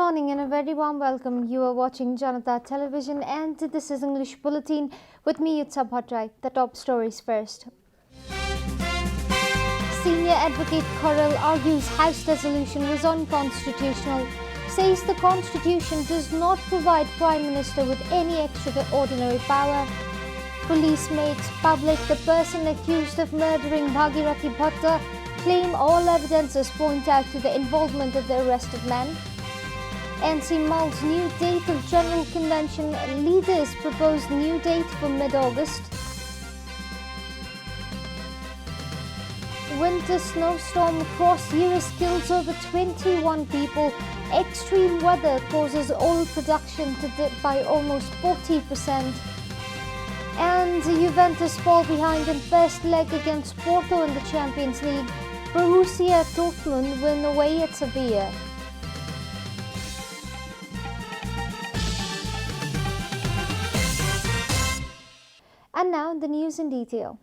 morning and a very warm welcome. You are watching JanataTelevision and this is English Bulletin with me, Utsa Bhattrai. The top stories first. Senior Advocate Correll argues House resolution was unconstitutional. Says the Constitution does not provide Prime Minister with any extraordinary power. Police makes public the person accused of murdering Bhagirathi Bhatta. Claim all evidences point out to the involvement of the arrested man. NC mulls new date of General Convention. Leaders propose new date for mid-August. Winter snowstorm across US kills over 21 people. Extreme weather causes oil production to dip by almost 40%. And Juventus fall behind in first leg against Porto in the Champions League. Borussia Dortmund win away at Sevilla. And now the news in detail.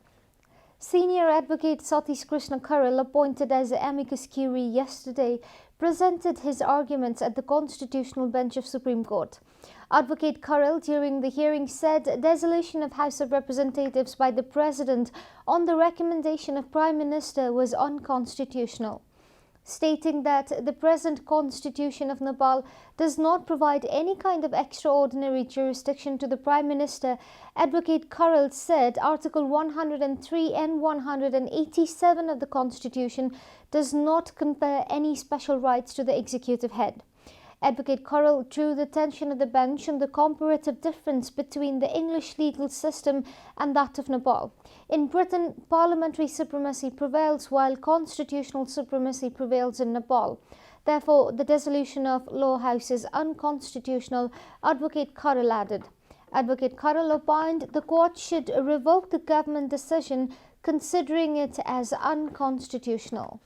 Senior Advocate Satish Krishna Correll, appointed as amicus curiae yesterday, presented his arguments at the Constitutional Bench of Supreme Court. Advocate Correll, during the hearing, said dissolution of House of Representatives by the President on the recommendation of Prime Minister was unconstitutional, stating that the present Constitution of Nepal does not provide any kind of extraordinary jurisdiction to the Prime Minister. Advocate Correll said Article 103 and 187 of the Constitution does not confer any special rights to the executive head. Advocate Correll drew the attention of the bench on the comparative difference between the English legal system and that of Nepal. In Britain, parliamentary supremacy prevails while constitutional supremacy prevails in Nepal. Therefore, the dissolution of law house is unconstitutional, Advocate Correll added. Advocate Correll opined the court should revoke the government decision, considering it as unconstitutional.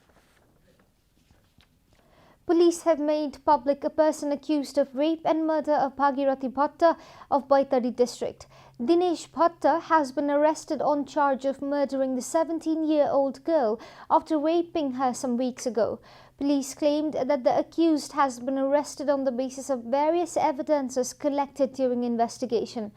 Police have made public a person accused of rape and murder of Bhagirathi Bhatta of Baitari district. Dinesh Bhatta has been arrested on charge of murdering the 17-year-old girl after raping her some weeks ago. Police claimed that the accused has been arrested on the basis of various evidences collected during investigation.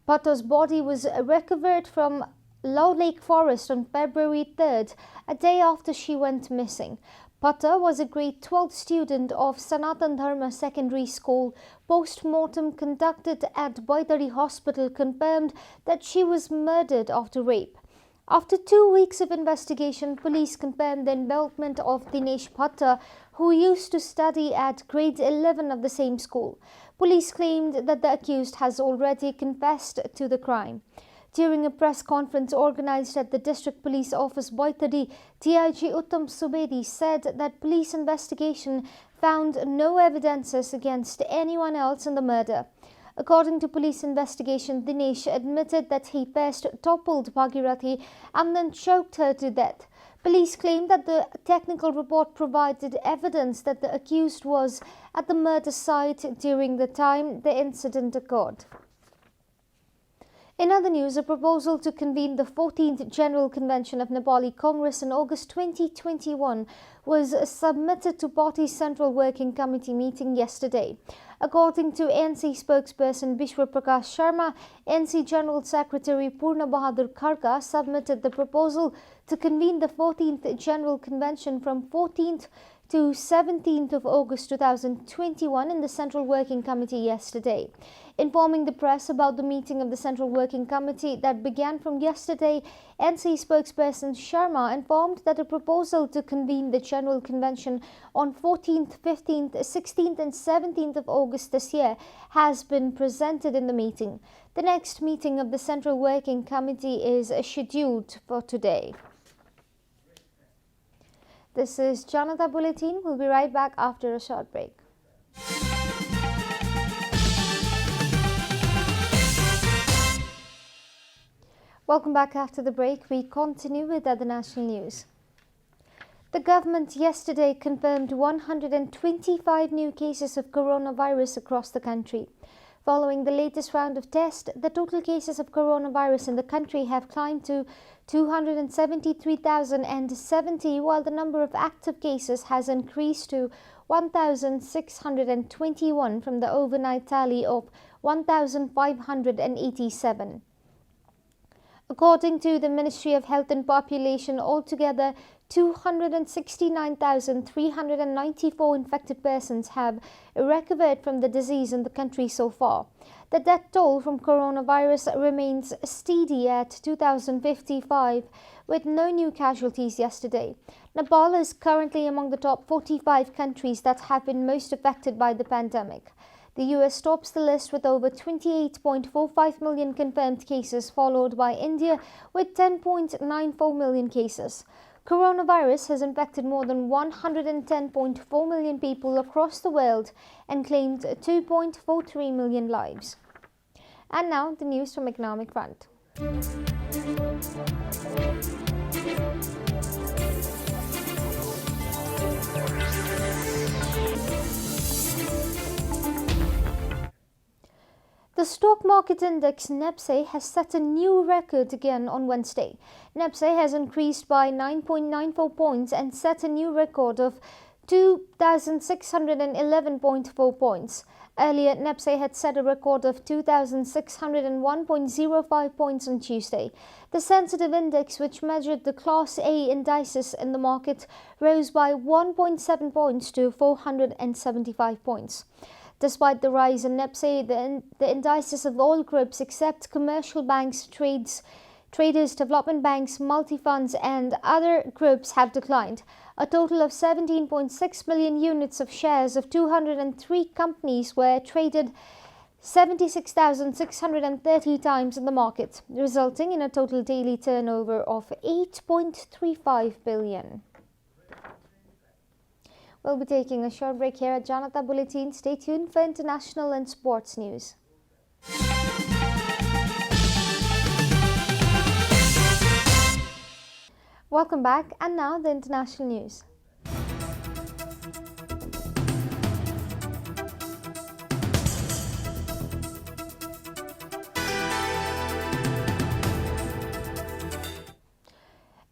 Bhatta's body was recovered from Low Lake Forest on February 3rd, a day after she went missing. Bhatta was a grade 12 student of Sanatan Dharma Secondary School. Post-mortem conducted at Baitari Hospital confirmed that she was murdered after rape. After 2 weeks of investigation, police confirmed the involvement of Dinesh Bhatta, who used to study at grade 11 of the same school. Police claimed that the accused has already confessed to the crime. During a press conference organized at the District Police Office Baitari, DIG Uttam Subedi said that police investigation found no evidences against anyone else in the murder. According to police investigation, Dinesh admitted that he first toppled Bhagirathi and then choked her to death. Police claimed that the technical report provided evidence that the accused was at the murder site during the time the incident occurred. In other news, a proposal to convene the 14th General Convention of Nepali Congress in August 2021 was submitted to Party's Central Working Committee meeting yesterday. According to NC spokesperson Bishwa Prakash Sharma, NC General Secretary Purna Bahadur Kharka submitted the proposal to convene the 14th General Convention from 14th to 17th of August 2021 in the Central Working Committee yesterday. Informing the press about the meeting of the Central Working Committee that began from yesterday, NC spokesperson Sharma informed that a proposal to convene the General Convention on 14th, 15th, 16th and 17th of August this year has been presented in the meeting. The next meeting of the Central Working Committee is scheduled for today. This is Janata Bulletin. We'll be right back after a short break. Welcome back after the break. We continue with other national news. The government yesterday confirmed 125 new cases of coronavirus across the country. Following the latest round of tests, the total cases of coronavirus in the country have climbed to 273,070, while the number of active cases has increased to 1,621 from the overnight tally of 1,587. According to the Ministry of Health and Population, altogether 269,394 infected persons have recovered from the disease in the country so far. The death toll from coronavirus remains steady at 2,055, with no new casualties yesterday. Nepal is currently among the top 45 countries that have been most affected by the pandemic. The US tops the list with over 28.45 million confirmed cases, followed by India with 10.94 million cases. Coronavirus has infected more than 110.4 million people across the world and claimed 2.43 million lives. And now the news from economic front. The stock market index NEPSE has set a new record again on Wednesday. NEPSE has increased by 9.94 points and set a new record of 2,611.4 points. Earlier, NEPSE had set a record of 2,601.05 points on Tuesday. The sensitive index, which measured the Class A indices in the market, rose by 1.7 points to 475 points. Despite the rise in NEPSE, the indices of all groups except commercial banks, traders, development banks, multi-funds and other groups have declined. A total of 17.6 million units of shares of 203 companies were traded 76,630 times in the market, resulting in a total daily turnover of 8.35 billion. We'll be taking a short break here at Janata Bulletin. Stay tuned for international and sports news. Welcome back, and now the international news.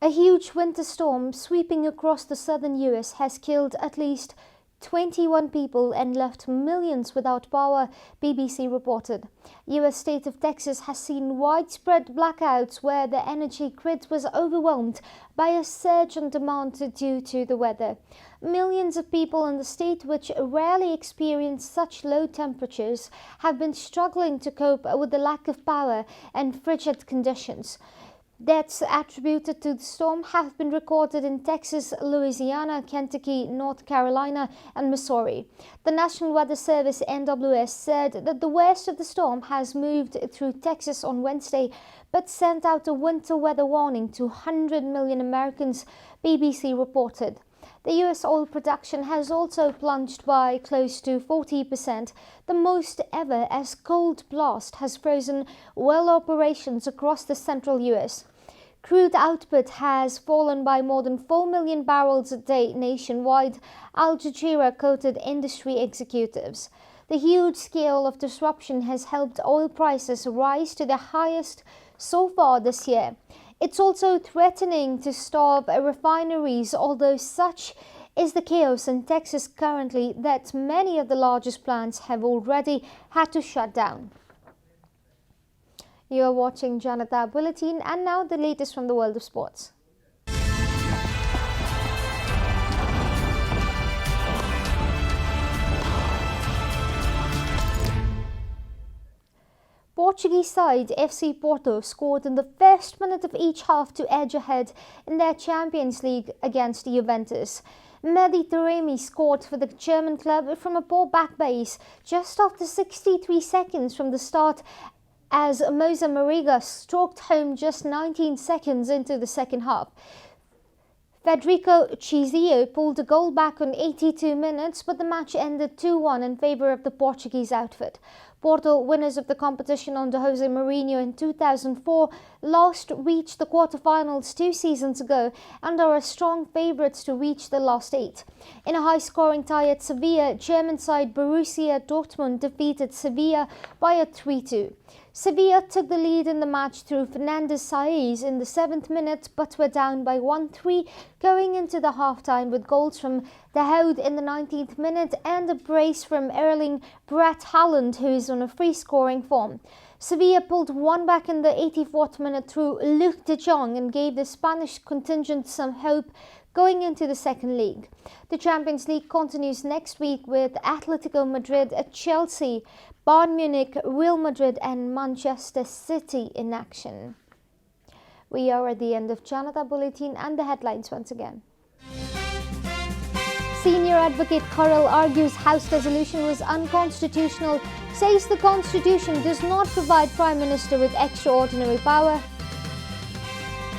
A huge winter storm sweeping across the southern US has killed at least 21 people and left millions without power, BBC reported. US state of Texas has seen widespread blackouts where the energy grid was overwhelmed by a surge in demand due to the weather. Millions of people in the state, which rarely experience such low temperatures, have been struggling to cope with the lack of power and frigid conditions. Deaths attributed to the storm have been recorded in Texas, Louisiana, Kentucky, North Carolina and Missouri. The National Weather Service (NWS) said that the worst of the storm has moved through Texas on Wednesday, but sent out a winter weather warning to 100 million Americans, BBC reported. The US oil production has also plunged by close to 40%, the most ever, as cold blast has frozen well operations across the central US. Crude output has fallen by more than 4 million barrels a day nationwide, Al Jazeera quoted industry executives. The huge scale of disruption has helped oil prices rise to the highest so far this year. It's also threatening to starve refineries, although such is the chaos in Texas currently that many of the largest plants have already had to shut down. You are watching Janata Bulletin, and now the latest from the world of sports. Portuguese side FC Porto scored in the first minute of each half to edge ahead in their Champions League against Juventus. Mehdi Taremi scored for the German club from a poor back base just after 63 seconds from the start, as Moza Mariga stroked home just 19 seconds into the second half. Federico Chizio pulled a goal back on 82 minutes, but the match ended 2-1 in favour of the Portuguese outfit. Porto, winners of the competition under Jose Mourinho in 2004, last reached the quarterfinals 2 seasons ago and are a strong favourites to reach the last 8. In a high-scoring tie at Sevilla, German side Borussia Dortmund defeated Sevilla by a 3-2. Sevilla took the lead in the match through Fernandez Saiz in the 7th minute, but were down by 1-3 going into the half-time, with goals from De Houd in the 19th minute and a brace from Erling Braut Haaland, who is on a free-scoring form. Sevilla pulled one back in the 84th minute through Luc de Jong and gave the Spanish contingent some hope going into the second leg. The Champions League continues next week with Atletico Madrid at Chelsea, Bayern Munich, Real Madrid and Manchester City in action. We are at the end of Janata Bulletin and the headlines once again. Senior advocate Karel argues House resolution was unconstitutional, says the Constitution does not provide Prime Minister with extraordinary power.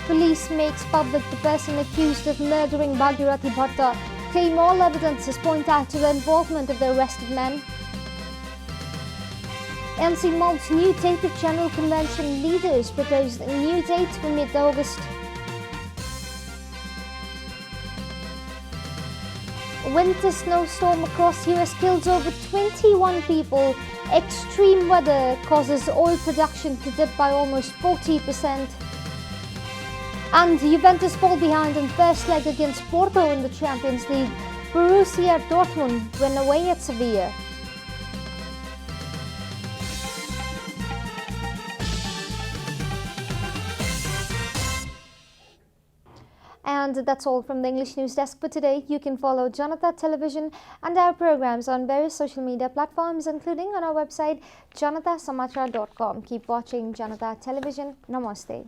Police makes public the person accused of murdering Bhagirathi Bhatta, claim all evidences point out to the involvement of the arrested men. NC Malt's new date of General Convention leaders proposed a new date for mid-August. Winter snowstorm across US kills over 21 people. Extreme weather causes oil production to dip by almost 40%. And Juventus fall behind in first leg against Porto in the Champions League. Borussia Dortmund win away at Sevilla. And that's all from the English News Desk for today. You can follow Janata Television and our programs on various social media platforms, including on our website janatasamachar.com. Keep watching Janata Television. Namaste.